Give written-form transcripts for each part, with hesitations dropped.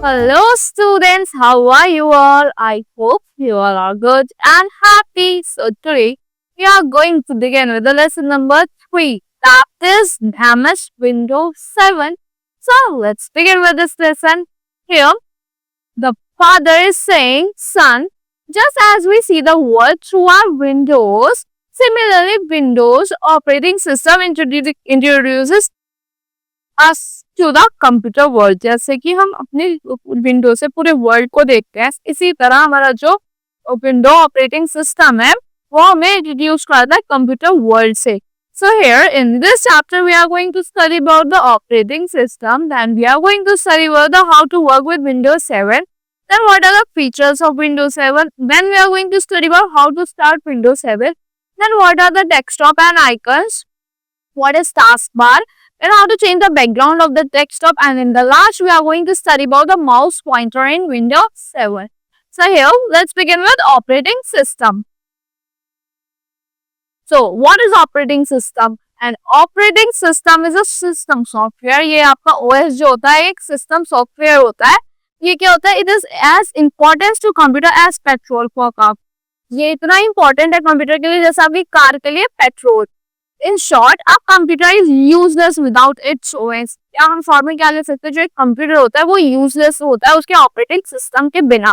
Hello, students. How are you all? I hope you all are good and happy. So, today we are going to begin with the lesson number 3, that is damaged Windows 7. So, let's begin with this lesson. Here, the father is saying, Son, just as we see the world through our windows, similarly, Windows operating system introduces us to the computer world. जैसे कि हम अपने window से पूरे world को देखते हैं, इसी तरह हमारा जो विंडो ऑपरेटिंग सिस्टम है वो हमें इंट्रोड्यूस कराता है कंप्यूटर वर्ल्ड से। So here in this chapter we are going to study about the operating system, then we are going to study about the how to work with Windows 7, then what are the features of Windows 7, then we are going to study about how to start Windows 7, then what are the desktop and icons, what is taskbar, and how to change the background of the desktop, and in the last we are going to study about the mouse pointer in Windows 7. So here let's begin with operating system. So what is operating system? And operating system is a system software. ये आपका OS जो होता है एक system software होता है। ये क्या होता है? It is as important to computer as petrol for car. ये इतना important है कंप्यूटर के लिए जैसा आपकी कार के लिए petrol. In short a computer is useless without its OS. क्या हम शॉर्ट में क्या ले सकते हैं? जो एक कंप्यूटर होता है वो यूजलेस होता है उसके ऑपरेटिंग सिस्टम के बिना।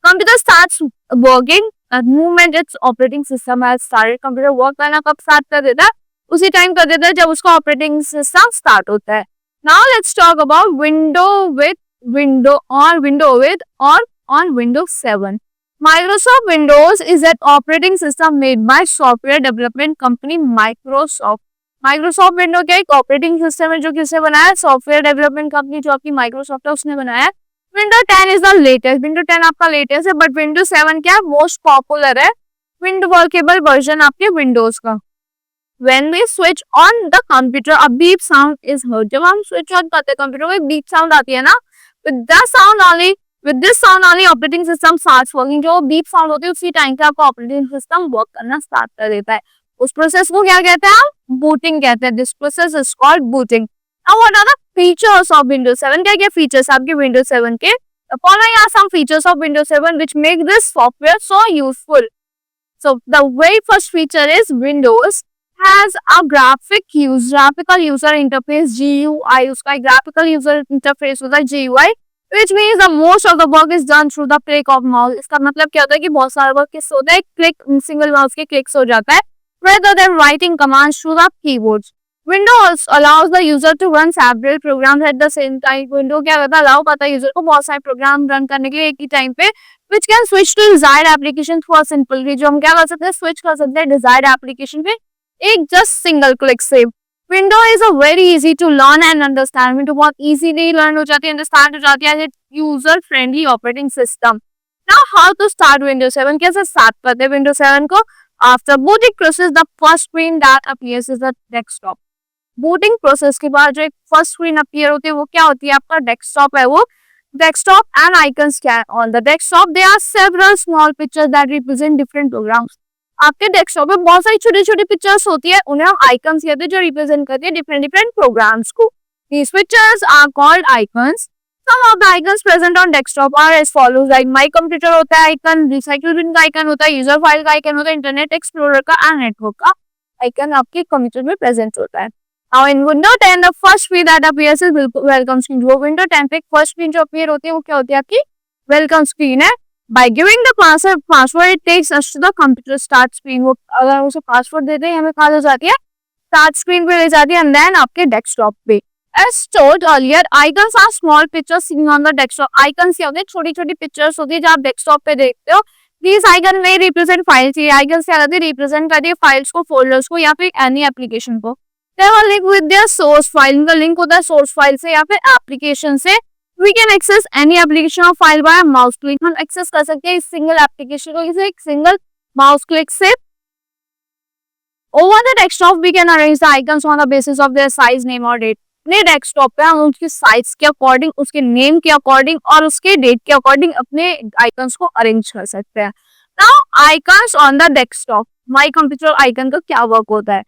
Computer starts working movement it's operating system has started. Computer work करना कब स्टार्ट कर देता है? उसी टाइम कर देता है जब उसका ऑपरेटिंग सिस्टम स्टार्ट होता है। Now let's talk about window on Windows 7। Microsoft Windows is an operating system made by software development company Microsoft. Microsoft Windows क्या एक ऑपरेटिंग सिस्टम है जो किसने बनाया? सॉफ्टवेयर डेवलपमेंट कंपनी जो आपकी माइक्रोसॉफ्ट है उसने बनाया। Window 10 is the latest. Window 10 आपका लेटेस्ट है, बट विंडो 7 क्या है? मोस्ट पॉपुलर है विंडो वर्केबल वर्जन आपके विंडोज का। When we switch on the computer, a beep sound is heard. जब हम स्विच ऑन करते हैं कंप्यूटर में बीप साउंड आती है ना, with this sound only operating system starts working. जो बीप साउंड होती है उसी टाइम पे आपका ऑपरेटिंग सिस्टम वर्क करना स्टार्ट कर देता है। उस प्रोसेस को क्या कहते हैं? हम बूटिंग कहते हैं। This process is called booting. Now what are the features of Windows 7? क्या क्या फीचर्स आपके विंडोज 7 के? The following are some features of Windows 7 which make this software so useful. So the very first feature is Windows has a graphical user interface GUI. उसका graphical user interface होता है GUI, which means the most of the work is done through the click of mouse. इसका मतलब क्या होता है कि बहुत सारा वर्क किस होता है? क्लिक, सिंगल माउस के क्लिक्स हो जाता है rather than writing commands through the keyboards. Windows allows the user to run several programs at the same time. Windows क्या करता है? अलाउ करता है यूजर को बहुत सारे प्रोग्राम रन करने के लिए एक ही टाइम पे, which can switch to desired application through a simple key. जो हम क्या कर सकते हैं? स्विच कर सकते हैं desired application पे एक जस्ट सिंगल क्लिक से। Window is a very easy to learn and understand. Window बहुत इजीली लर्न हो जाती है, अंडरस्टैंड हो जाती है। User friendly operating system. Now how to start window 7? कैसे स्टार्ट करते हैं विंडो 7 को? After booting process the first screen that appears is the desktop. Booting process के बाद जो एक फर्स्ट स्क्रीन अपीयर होती है वो क्या होती है? आपका डेस्कटॉप है। वो डेस्कटॉप एंड आइकन्स क्या है? On the desktop there are several small pictures that represent different programs. आपके डेस्कटॉप पे बहुत सारी छोटी छोटी पिक्चर्स होती है, उन्हें हम आइकन्स कहते हैं जो रिप्रेजेंट करती है डिफरेंट प्रोग्राम्स को। These pictures are called icons. Some of the icons present on desktop are as follows, like my computer होता है आइकन, रिसाइकिल बिन का आइकन होता है, यूजर फाइल का आइकन होता है, इंटरनेट एक्सप्लोरर का एंड नेटवर्क का आइकन आपके कंप्यूटर में प्रेजेंट होता है। Now in Windows 10 the first screen that appears is welcome screen. वो Windows 10 पे फर्स्ट स्क्रीन जो अपीयर होती है वो क्या होती है? आपकी वेलकम स्क्रीन है। By giving the password, it takes us to the computer start screen. वो अगर उसे पासवर्ड देते हैं हमें कहाँ ले जाती है? स्टार्ट स्क्रीन पे ले जाती है एंड देन आपके डेस्कटॉप पे। As told earlier, icons are small pictures seen on the desktop. Icons क्या होते हैं? छोटी छोटी पिक्चर्स होती है जो आप डेस्कटॉप पे देखते हो। These icon may represent files. ये icons क्या करती है? रिप्रेजेंट करती है फाइल्स को, फोल्डर्स को या फिर एनी एप्लीकेशन को। They are linked with their source file. इनका लिंक होता है सोर्स फाइल से या फिर एप्लीकेशन से। We can access any application or file by a mouse click. हम एक्सेस कर सकते हैं इस सिंगल एप्लीकेशन को किसी एक सिंगल माउस क्लिक से। Over the desktop, we can arrange the icons on the basis of their size, name और date. अपने डेस्कटॉप पे हम उसकी साइज के अकॉर्डिंग, उसके नेम के अकॉर्डिंग और उसके डेट के अकॉर्डिंग अपने आइकन्स को अरेंज कर सकते हैं। Now icons on the desktop, my computer icon का क्या वर्क होता है?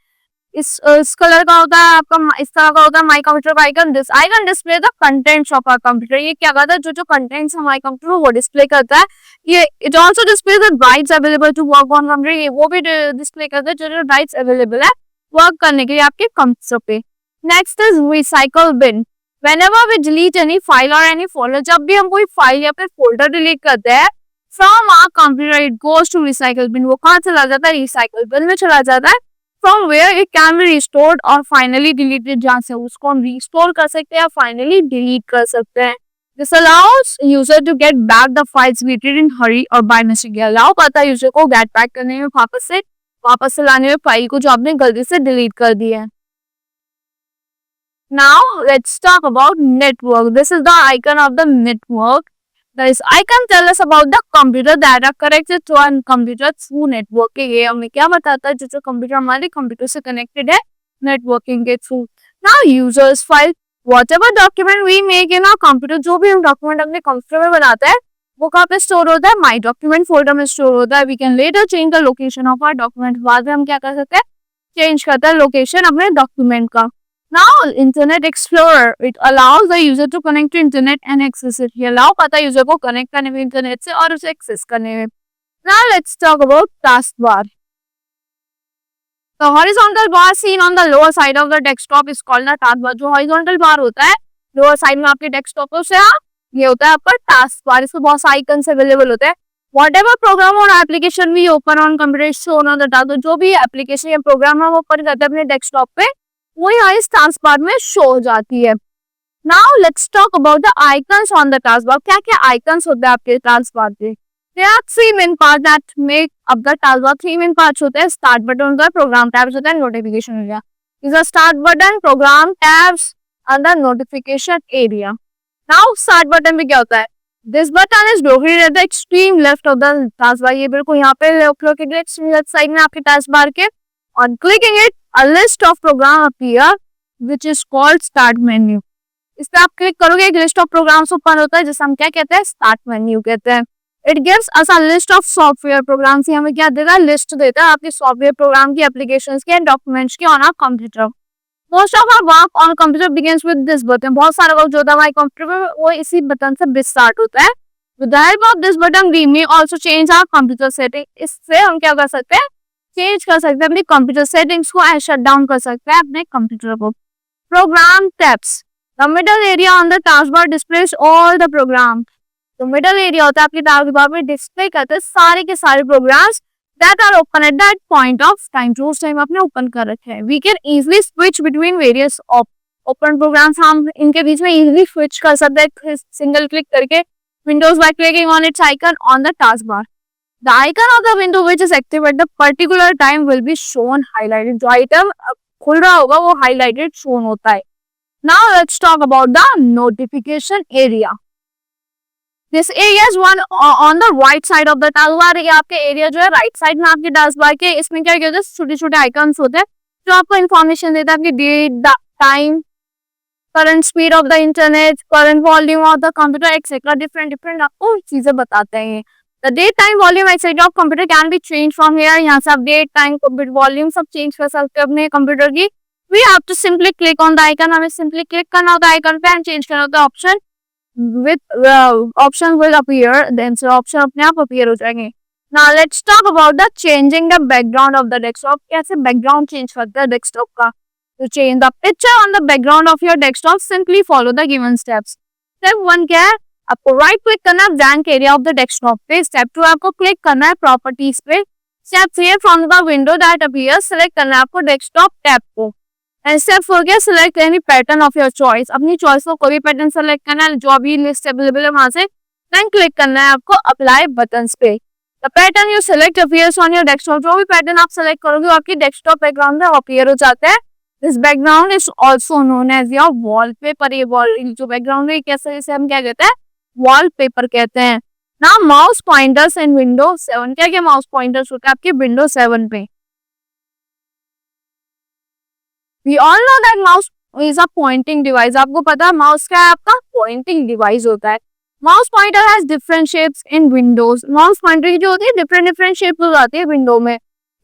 इस कलर का होता है आपका, इस तरह का होता है my computer icon. This icon display the contents of our computer. ये क्या करता है, जो जो कंटेंट्स हमारे कंप्यूटर वो डिस्प्ले करता है। ये it also display the rights available to work on computer. ये वो भी डिस्प्ले करता है जो जो राइट्स अवेलेबल है वर्क करने के लिए आपके कंप्यूटर पे। Next is recycle bin. whenever we delete any file or any folder, जब भी हम कोई फाइल या फिर फोल्डर डिलीट करते हैं from our computer it goes to recycle bin। वो कहाँ चला जाता है, रिसाइकल बिन में चला जाता है। from where it can be restored or finally deleted, जहाँ से उसको हम रिस्टोर कर सकते हैं या फाइनली डिलीट कर सकते हैं। This allows user to get back the files deleted in hurry or by mistake। Allow करता है यूजर को गेट बैक करने में, वापस से लाने में फाइल को जो आपने गलती से डिलीट कर दी है। Now let's talk about network. This is the icon of the network. This icon tell us about the computer that are connected to a computer through network। ये हमें क्या बताता है, जो कंप्यूटर हमारे कंप्यूटर से कनेक्टेड है नेटवर्किंग के through. Now users file whatever document we make in our computer, जो भी हम डॉक्यूमेंट अपने कंप्यूटर में बनाते हैं वो कहाँ पे स्टोर होता है, माई डॉक्यूमेंट फोल्डर में स्टोर होता है। We can later change the location of our document. बाद में हम क्या कर सकते हैं, चेंज करते हैं लोकेशन अपने डॉक्यूमेंट का। Now Internet Explorer it allows the user to connect to internet and access it। ये allow करता है यूजर को कनेक्ट करने में इंटरनेट से और उसे एक्सेस करने में। Now let's talk about taskbar। The horizontal bar seen on the lower side of the desktop is called the taskbar। जो horizontal bar होता है लोअर साइड में आपके डेस्कटॉप पे उसे ये होता है आपका टास्क बार। इसमें बहुत सारे आइकन्स अवेलेबल होते हैं। Whatever program or application we open on computer is shown on the taskbar। जो भी एप्लीकेशन या प्रोग्राम हम ओपन करते हैं अपने डेस्कटॉप पे वो यहाँ इस टास्क बार में शो हो जाती है। Now let's talk about the icons on the task बार। क्या क्या आइकन्स होते हैं आपके टास्क बार पे? There are three main parts that make up the task bar। three main parts होते हैं, स्टार्ट बटन होता है, प्रोग्राम टैब्स होता है, notification area. These are start button, program tabs and the notification area। Now start button में क्या होता है? This button is located at the extreme left of the task bar। ये बिल्कुल यहाँ पे लोकेटेड एक्सट्रीम लेफ्ट साइड में आपके टास्क बार के। On clicking it, a list of program appear, which is called start menu। इस पे आप क्लिक करोगे एक लिस्ट ऑफ प्रोग्राम्स ओपन होता है जिसे हम क्या कहते हैं, स्टार्ट मेन्यू कहते हैं। It gives us a list of software programs। हमें क्या देता है, लिस्ट देता है आपके सॉफ्टवेयर प्रोग्राम की, एप्लीकेशंस के, डॉक्यूमेंट्स के on our computer. Most of our work on computer begins with this button. बहुत सारा वर्क जो होता है हमारे कंप्यूटर में वो इसी बटन से स्टार्ट होता है। With the help of this button, we may also change our computer setting। इससे हम क्या कर सकते हैं, चेंज कर सकते हैं अपनी कंप्यूटर सेटिंग्स को एंड शट डाउन कर सकते हैं अपने कंप्यूटर को। Program tabs. The middle area on the task bar displays all the program. तो मिडल एरिया होता है आपके टास्क बार में डिस्प्ले करते हैं सारे के सारे programs that are open at that point of time. जो उस टाइम आपने ओपन कर रखे हैं। We can easily switch between various open programs. हम इनके बीच में इजिली स्विच कर सकते हैं सिंगल क्लिक करके, windows by clicking on its icon on the task bar. The icon of the window which is active at the particular time will be shown highlighted। जो item खुल रहा होगा वो highlighted shown होता है। Now let's talk about the notification area। This area is one on the right side of the taskbar। ये आपके area जो है राइट साइड में आपके टास्कबार के। इसमें क्या होता है, छोटे छोटे आइकन्स होते हैं जो आपको इन्फॉर्मेशन देता है आपकी date, time, current speed of the internet, current volume of the computer etcetera. Different आपको चीजें बताते हैं। The date, time, volume, etc. of computer can be changed from here। यहाँ से आप डेट, टाइम, वॉल्यूम सब चेंज कर सकते हैं अपने कंप्यूटर की। We have to simply click on the icon। हमें सिंपली क्लिक करना होता है आइकन पे एंड चेंज करना होता है option. with options will appear, then so option अपने आप अपीयर हो जाएंगे। Now let's talk about the changing the background of the desktop। कैसे बैकग्राउंड चेंज करते हैं डेस्कटॉप का। To change the picture on the background of your desktop, simply follow the given steps। Step 1 क्या है, आपको right click करना है blank area of the desktop पे। स्टेप 2 आपको क्लिक करना है प्रॉपर्टीज पे। Step 3 from the window that appears, select करना है आपको डेस्कटॉप टैब को। एंड स्टेप 4 क्या, select any pattern of your choice. अपनी चॉइस को कोई भी पैटर्न सेलेक्ट करना है जो अभी लिस्ट अवेलेबल है वहां से। देन क्लिक करना है आपको अप्लाई बटन्स पे। The pattern you select appears on your desktop. जो भी पैटर्न आप सेलेक्ट करोगे वो आपकी डेस्कटॉप बैकग्राउंड में अपीयर हो जाता है। This background is also known as your wallpaper. ये जो बैकग्राउंड है कैसे, इसे हम क्या कहते हैं, वॉलपेपर कहते हैं ना। माउस पॉइंटर्स इन विंडोज 7। क्या क्या माउस पॉइंटर्स होते हैं आपके विंडोज 7 पे? We all know that mouse is a pointing device। आपको पता है माउस क्या है, आपका पॉइंटिंग डिवाइस होता है। Mouse pointer has different shapes in Windows. Mouse pointer की जो होती है डिफरेंट शेप्स हो जाती है विंडो में।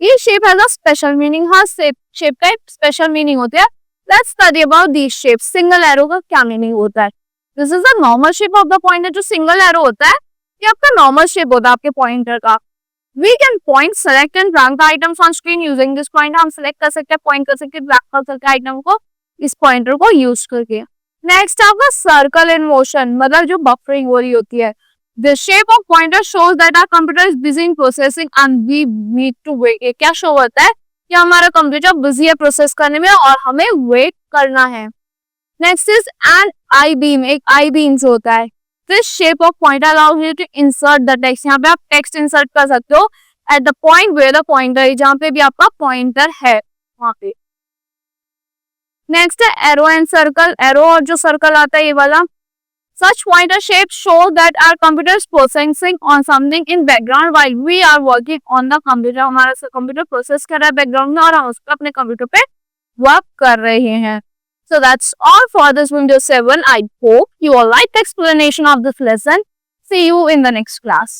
ये shape has a special meaning, हाँ शेप का एक स्पेशल मीनिंग होता है। Let's study about this shape. Single arrow का क्या मीनिंग होता है? This is the normal shape of the pointer. जो सिंगल एरो होता है ये आपका नॉर्मल शेप होता है आपके पॉइंटर का। We can point, select and drag the items on screen using this pointer। हम select कर सकते हैं, point कर सकते हैं, drag कर सकते हैं आइटम को इस पॉइंटर को यूज करके। नेक्स्ट आपका सर्कल इन मोशन, मतलब जो बफरिंग हो रही होती है। The shape of pointer shows that our computer is busy in processing and we need to wait। ये क्या शो होता है कि हमारा कंप्यूटर बिजी है प्रोसेस करने में और हमें वेट करना है। Next is an I beam. एक आई बीम होता है। This shape of pointer allows you to insert the text। यहाँ पे आप टेक्स्ट इंसर्ट कर सकते हो at the point where the pointer है, जहाँ पे भी आपका पॉइंटर है वहाँ पे। नेक्स्ट है एरो एंड सर्कल। एरो और जो सर्कल आता है ये वाला। Such pointer shapes show that our computer is processing on something in background while we are working on the computer। हमारा कंप्यूटर प्रोसेस कर रहा है बैकग्राउंड में और हम उसको अपने कंप्यूटर पे वर्क कर रहे हैं। So that's all for this Windows 7. I hope you all liked the explanation of this lesson. See you in the next class.